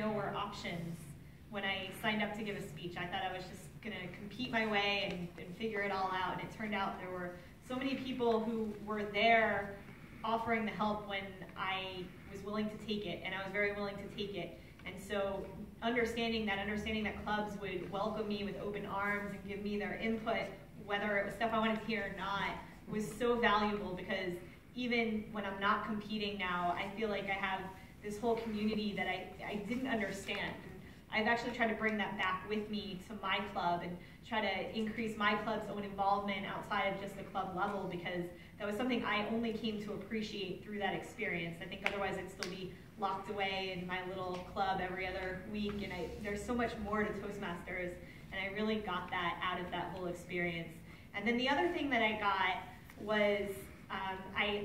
know were options when I signed up to give a speech. I thought I was just going to compete my way and figure it all out, and it turned out there were so many people who were there offering the help when I was willing to take it, and I was very willing to take it. And so understanding that clubs would welcome me with open arms and give me their input, whether it was stuff I wanted to hear or not, was so valuable, because even when I'm not competing now, I feel like I have this whole community that I didn't understand. And I've actually tried to bring that back with me to my club and try to increase my club's own involvement outside of just the club level, because that was something I only came to appreciate through that experience. I think otherwise I'd still be locked away in my little club every other week, and there's so much more to Toastmasters, and I really got that out of that whole experience. And then the other thing that I got was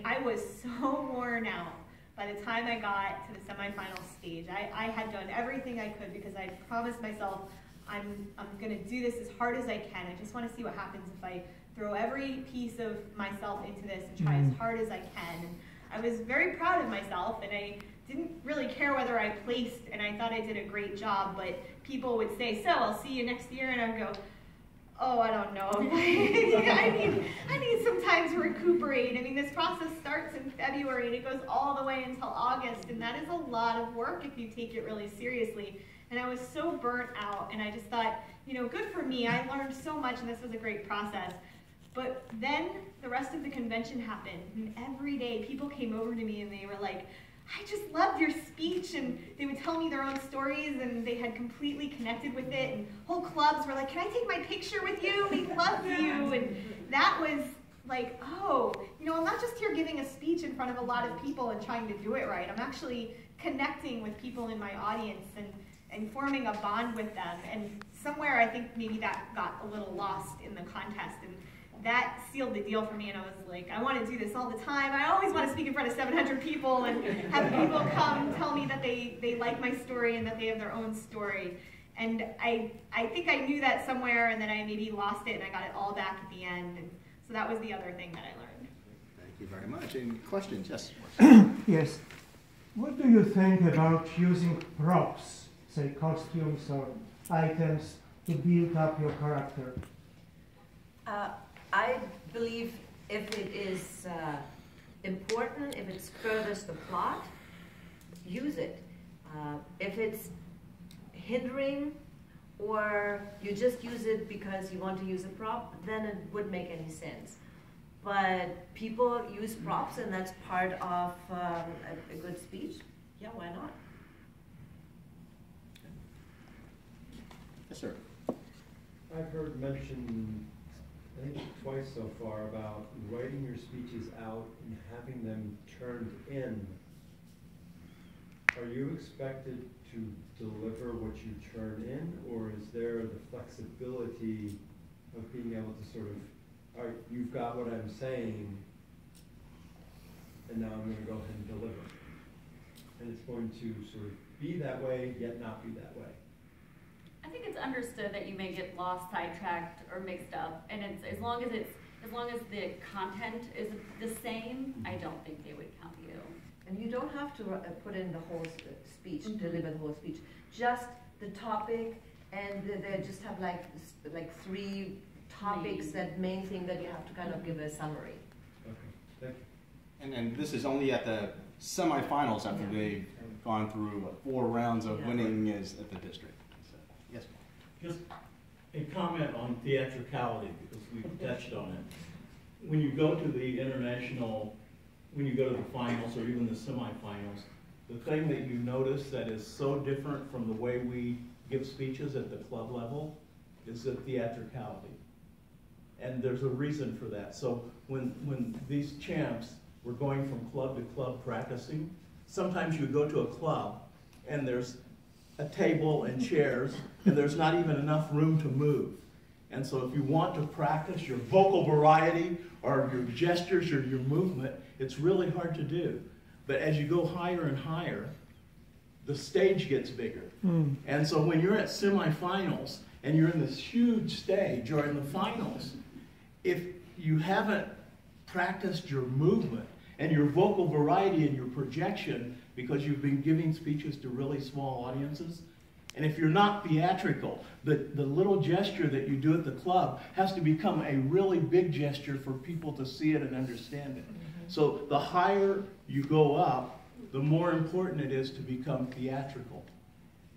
I was so worn out by the time I got to the semifinal stage. I had done everything I could, because I promised myself I'm going to do this as hard as I can. I just want to see what happens if I throw every piece of myself into this and try as hard as I can. And I was very proud of myself, and I didn't really care whether I placed, and I thought I did a great job, but people would say, so I'll see you next year, and I'd go, oh, I don't know. I need some time to recuperate. I mean, this process starts in February, and it goes all the way until August, and that is a lot of work if you take it really seriously. And I was so burnt out, and I just thought, you know, good for me. I learned so much, and this was a great process. But then the rest of the convention happened, and every day people came over to me and they were like, I just loved your speech, and they would tell me their own stories, and they had completely connected with it, and whole clubs were like, can I take my picture with you? We love you. And that was like, oh, you know, I'm not just here giving a speech in front of a lot of people and trying to do it right. I'm actually connecting with people in my audience and forming a bond with them. And somewhere I think maybe that got a little lost in the contest, and that sealed the deal for me, and I was like, I want to do this all the time. I always want to speak in front of 700 people and have people come tell me that they like my story and that they have their own story. And I think I knew that somewhere, and then I maybe lost it, and I got it all back at the end. And so that was the other thing that I learned. Thank you very much. Any questions? Yes. Yes. What do you think about using props, say costumes or items, to build up your character? I believe if it is important, if it furthers the plot, use it. If it's hindering, or you just use it because you want to use a prop, then it wouldn't make any sense. But people use props, and that's part of a good speech. Yeah, why not? Yes, sir. I've heard mention, I think twice so far, about writing your speeches out and having them turned in. Are you expected to deliver what you turn in, or is there the flexibility of being able to sort of, all right, you've got what I'm saying, and now I'm going to go ahead and deliver. And it's going to sort of be that way, yet not be that way. I think it's understood that you may get lost, sidetracked, or mixed up, and it's as long as the content is the same, I don't think they would count you. And you don't have to put in the whole speech, deliver the whole speech. Just the topic, and they just have like 3 topics, that main thing that you have to kind of give a summary. Okay, thank you. And this is only at the semifinals after they've gone through 4 rounds of winning is at the district. So, yes. Just a comment on theatricality, because we've touched on it. When you go to the international, when you go to the finals or even the semifinals, the thing that you notice that is so different from the way we give speeches at the club level is the theatricality. And there's a reason for that. So when these champs were going from club to club practicing, sometimes you go to a club and there's a table and chairs and there's not even enough room to move. And so if you want to practice your vocal variety or your gestures or your movement, it's really hard to do. But as you go higher and higher, the stage gets bigger. And so when you're at semifinals and you're in this huge stage or in the finals, if you haven't practiced your movement and your vocal variety and your projection because you've been giving speeches to really small audiences. And if you're not theatrical, the little gesture that you do at the club has to become a really big gesture for people to see it and understand it. So the higher you go up, the more important it is to become theatrical.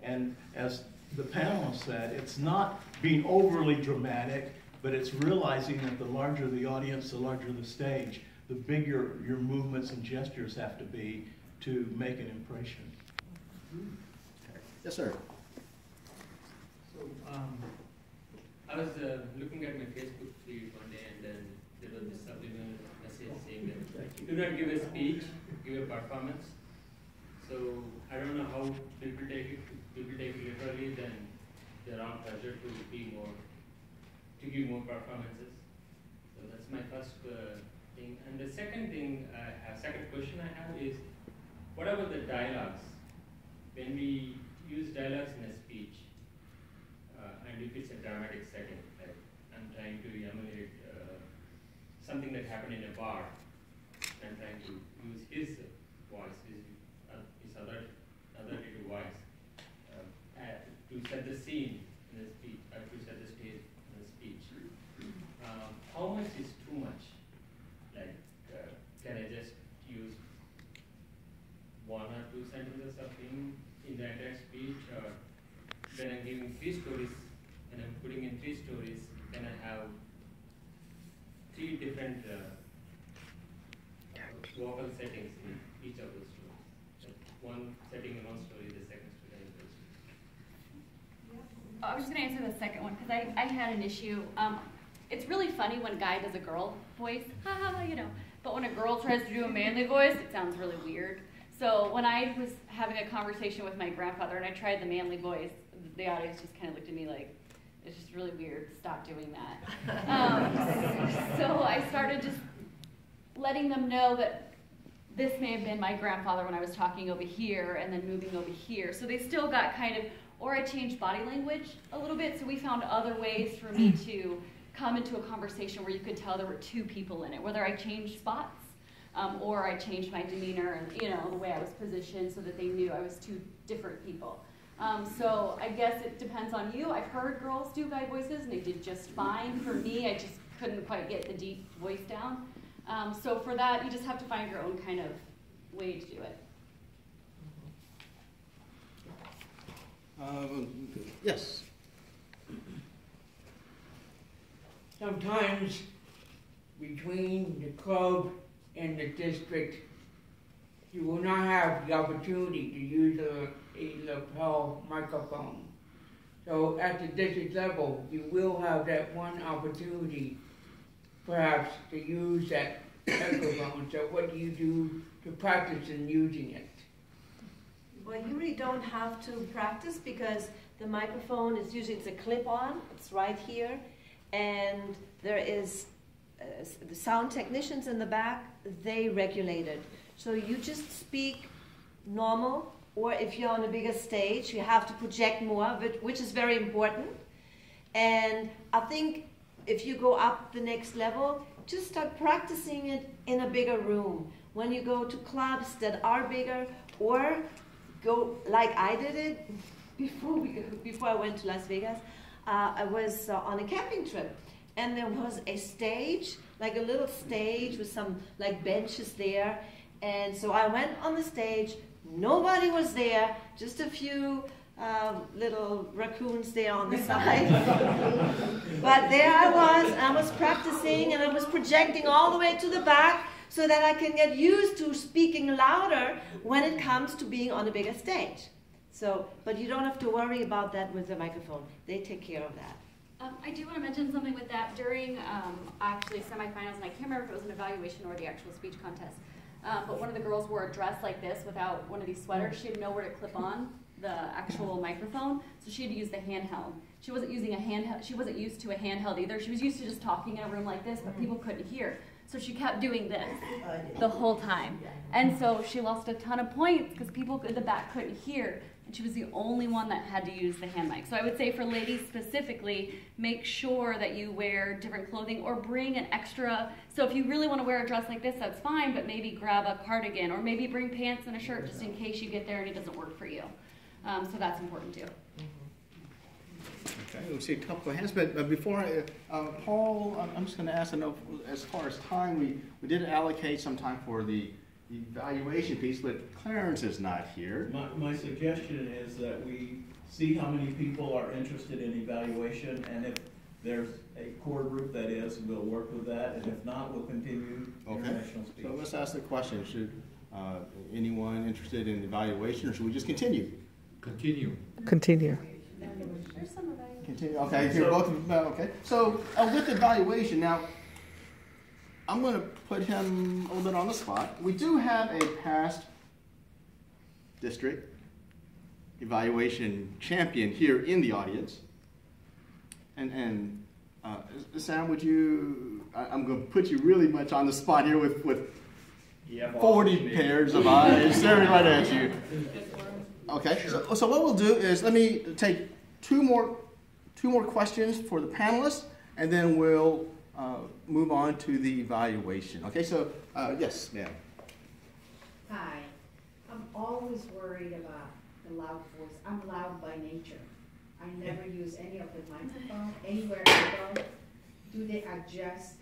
And as the panelist said, it's not being overly dramatic, but it's realizing that the larger the audience, the larger the stage, the bigger your movements and gestures have to be to make an impression. Yes, sir. So, I was looking at my Facebook feed one day, and then there was this subliminal message saying that do not give a speech, give a performance. So I don't know how people take it. People take it literally, then they're on pressure to be more, to give more performances. So that's my first thing. And the second thing, second question I have is, what about the dialogues? When we use dialogues in a speech, and if it's a dramatic setting, like I'm trying to emulate something that happened in a bar, I'm trying to use his voice, his authoritative voice, to set the scene in the speech, to set the stage in the speech. How much is too much? Like, can I just use 1 or 2 sentences of him in the entire speech, or when I'm giving 3 stories and I'm putting in 3 stories, can I have 3 different vocal settings in each of those stories? Like one setting in one story, the second story in the third story. I was just going to answer the second one because I had an issue. It's really funny when a guy does a girl voice, you know, but when a girl tries to do a manly voice, it sounds really weird. So when I was having a conversation with my grandfather and I tried the manly voice, the audience just kind of looked at me like, it's just really weird, stop doing that. So I started just letting them know that this may have been my grandfather when I was talking over here and then moving over here. So they still got kind of, or I changed body language a little bit, so we found other ways for me to come into a conversation where you could tell there were 2 people in it, whether I changed spots or I changed my demeanor and, you know, the way I was positioned so that they knew I was 2 different people. So I guess it depends on you. I've heard girls do guy voices and they did just fine. For me, I just couldn't quite get the deep voice down. So for that, you just have to find your own kind of way to do it. Yes. Sometimes between the club and the district, you will not have the opportunity to use a lapel microphone. So at the district level, you will have that one opportunity, perhaps, to use that microphone. So what do you do to practice in using it? Well, you really don't have to practice because the microphone is usually, it's a clip-on, it's right here, and there is the sound technicians in the back, they regulate it. So you just speak normal, or if you're on a bigger stage, you have to project more, which is very important. And I think if you go up the next level, just start practicing it in a bigger room. When you go to clubs that are bigger, or go like I did it before I went to Las Vegas. I was on a camping trip, and there was a stage, like a little stage with some like benches there. And so I went on the stage. Nobody was there, just a few little raccoons there on the side. But there I was practicing, and I was projecting all the way to the back so that I can get used to speaking louder when it comes to being on a bigger stage. So, but you don't have to worry about that with the microphone. They take care of that. I do want to mention something with that. During actually semifinals, and I can't remember if it was an evaluation or the actual speech contest, but one of the girls wore a dress like this without one of these sweaters. She had nowhere to clip on the actual microphone, so she had to use the handheld. She wasn't using a handheld. She wasn't used to a handheld either. She was used to just talking in a room like this, but people couldn't hear. So she kept doing this the whole time. And so she lost a ton of points because people in the back couldn't hear. And she was the only one that had to use the hand mic. So I would say for ladies specifically, make sure that you wear different clothing or bring an extra. So if you really want to wear a dress like this, that's fine, but maybe grab a cardigan or maybe bring pants and a shirt just in case you get there and it doesn't work for you. So that's important too. Okay, we'll see a couple of hands, but before Paul, I'm just going to ask, I know as far as time, we did allocate some time for the evaluation piece, but Clarence is not here. My suggestion is that we see how many people are interested in evaluation, and if there's a core group that is, we'll work with that, and if not, we'll continue international speech. So let's ask the question, should anyone interested in evaluation, or should we just continue? Continue. Continue. There's some of that. Continue, okay, you're both, okay. So with evaluation, now, I'm going to put him a little bit on the spot. We do have a past district evaluation champion here in the audience. And Sam, would you, I'm going to put you really much on the spot here with 40 pairs of eyes staring right at you. Okay, so what we'll do is let me take two more questions for the panelists, and then we'll move on to the evaluation. Okay, so yes, ma'am. Hi. I'm always worried about the loud voice. I'm loud by nature. I never use any of the microphone anywhere I go. Do they adjust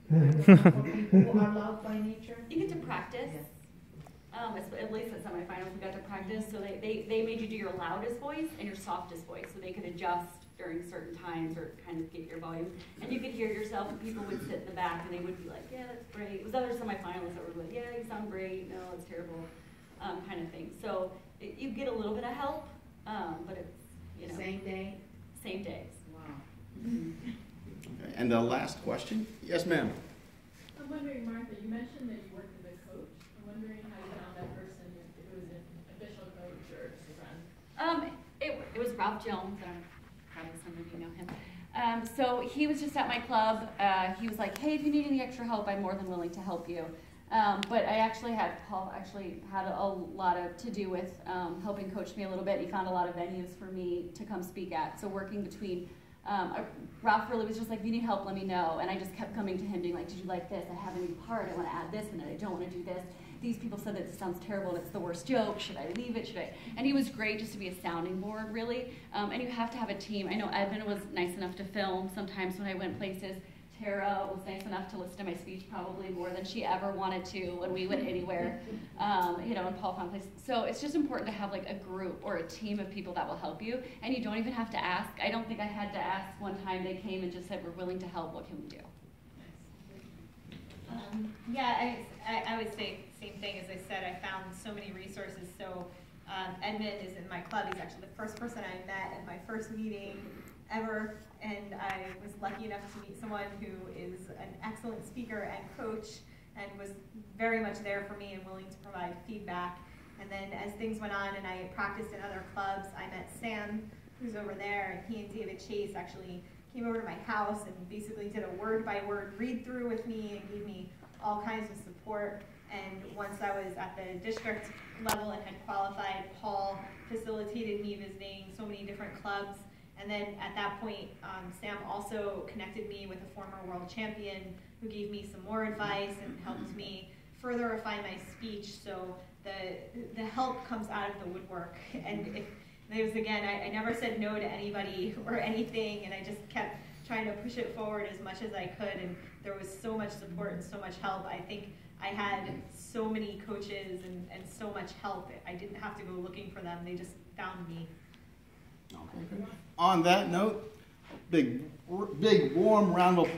for people who are loud by nature? You get to practice. Yes. At least at semifinals, we got to practice. So they made you do your loudest voice and your softest voice, so they could adjust during certain times or kind of get your volume. And you could hear yourself, and people would sit in the back and they would be like, yeah, that's great. It was other semifinalists that were like, yeah, you sound great. No, it's terrible, kind of thing. So you get a little bit of help, but it's, you know. Same day? Same days. Wow. Okay, and the last question. Yes, ma'am. I'm wondering, Martha, you mentioned that you worked with a coach. I'm wondering how you found that person, if it was an official coach or just a friend. It was Ralph Jones. Probably some of you know him. So he was just at my club. He was like, hey, if you need any extra help, I'm more than willing to help you. But Paul actually had a lot to do with helping coach me a little bit. He found a lot of venues for me to come speak at. So working between, Ralph really was just like, if you need help, let me know. And I just kept coming to him being like, did you like this? I have a new part. I want to add this in it. I don't want to do this. These people said that this sounds terrible and it's the worst joke. Should I leave it? Should I? And he was great just to be a sounding board, really. And you have to have a team. I know Edmond was nice enough to film sometimes when I went places. Tara was nice enough to listen to my speech probably more than she ever wanted to when we went anywhere, you know, and Paul found places. So it's just important to have like a group or a team of people that will help you, and you don't even have to ask. I don't think I had to ask one time. They came and just said, we're willing to help, what can we do? Yeah, I would say same thing. As I said, I found so many resources. So Edmond is in my club. He's actually the first person I met at my first meeting ever, and I was lucky enough to meet someone who is an excellent speaker and coach and was very much there for me and willing to provide feedback. And then as things went on and I practiced in other clubs, I met Sam, who's over there, and he and David Chase actually came over to my house and basically did a word-by-word read-through with me and gave me all kinds of support. And once I was at the district level and had qualified, Paul facilitated me visiting so many different clubs. And then at that point, Sam also connected me with a former world champion who gave me some more advice and helped me further refine my speech. So the help comes out of the woodwork. And there's, again, I never said no to anybody or anything, and I just kept trying to push it forward as much as I could. And there was so much support and so much help. I think I had so many coaches and so much help. I didn't have to go looking for them. They just found me. Okay. On that note, big warm round of applause.